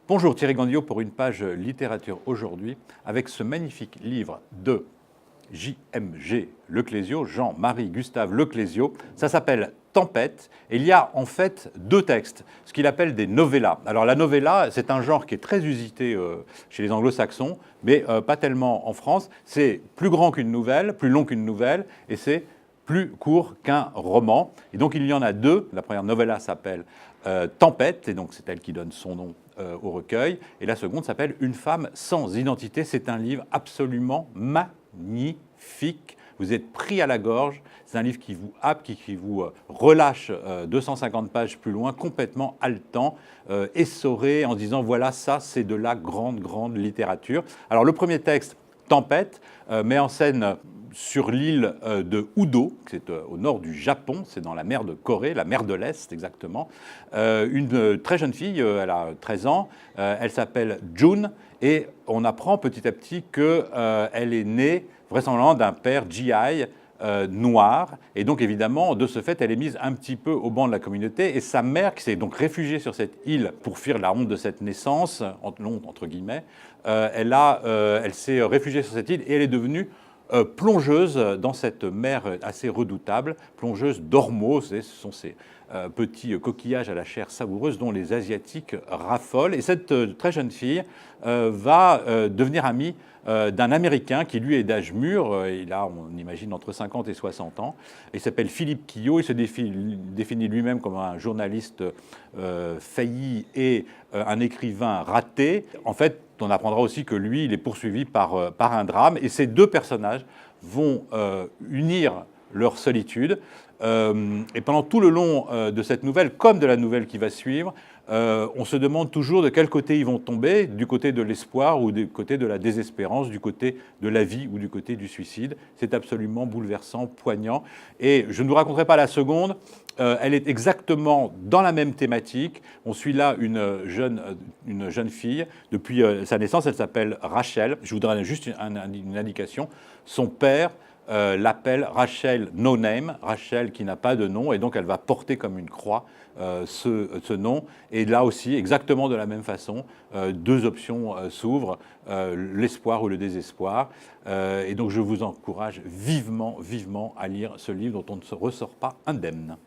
Bonjour Thierry Gandillot pour une page littérature aujourd'hui avec ce magnifique livre de J.M.G. Leclésio, Jean-Marie Gustave Leclésio. Ça s'appelle Tempête et il y a en fait deux textes, ce qu'il appelle des novellas. Alors la novella, c'est un genre qui est très usité chez les anglo-saxons, mais pas tellement en France. C'est plus grand qu'une nouvelle, plus long qu'une nouvelle et c'est plus court qu'un roman. Et donc il y en a deux. La première novella s'appelle Tempête, et donc c'est elle qui donne son nom au recueil. Et la seconde s'appelle Une femme sans identité. C'est un livre absolument magnifique. Vous êtes pris à la gorge. C'est un livre qui vous happe, qui vous relâche 250 pages plus loin, complètement haletant, essoré, en se disant voilà, ça c'est de la grande littérature. Alors le premier texte, Tempête, met en scène sur l'île de Udo, c'est au nord du Japon, c'est dans la mer de Corée, la mer de l'Est exactement, une très jeune fille, elle a 13 ans, elle s'appelle June, et on apprend petit à petit qu'elle est née vraisemblablement d'un père GI noir, et donc évidemment, de ce fait, elle est mise un petit peu au banc de la communauté, et sa mère, qui s'est donc réfugiée sur cette île pour fuir la honte de cette naissance, honte entre guillemets, elle s'est réfugiée sur cette île, et elle est devenue plongeuse dans cette mer assez redoutable, plongeuse d'ormeaux, ce sont ces petits coquillages à la chair savoureuse dont les Asiatiques raffolent. Et cette très jeune fille va devenir amie d'un Américain qui, lui, est d'âge mûr. Il a, on imagine, entre 50 et 60 ans. Il s'appelle Philippe Quillot. Il se définit lui-même comme un journaliste failli et un écrivain raté. En fait, on apprendra aussi que lui, il est poursuivi par un drame. Et ces deux personnages vont unir leur solitude. Et pendant tout le long de cette nouvelle, comme de la nouvelle qui va suivre, on se demande toujours de quel côté ils vont tomber, du côté de l'espoir ou du côté de la désespérance, du côté de la vie ou du côté du suicide. C'est absolument bouleversant, poignant. Et je ne vous raconterai pas la seconde. Elle est exactement dans la même thématique. On suit là une jeune fille. Depuis sa naissance, elle s'appelle Rachel. Je vous donnerai juste une indication. Son père l'appelle Rachel No Name, Rachel qui n'a pas de nom, et donc elle va porter comme une croix ce nom. Et là aussi, exactement de la même façon, deux options s'ouvrent, l'espoir ou le désespoir. Et donc je vous encourage vivement à lire ce livre dont on ne se ressort pas indemne.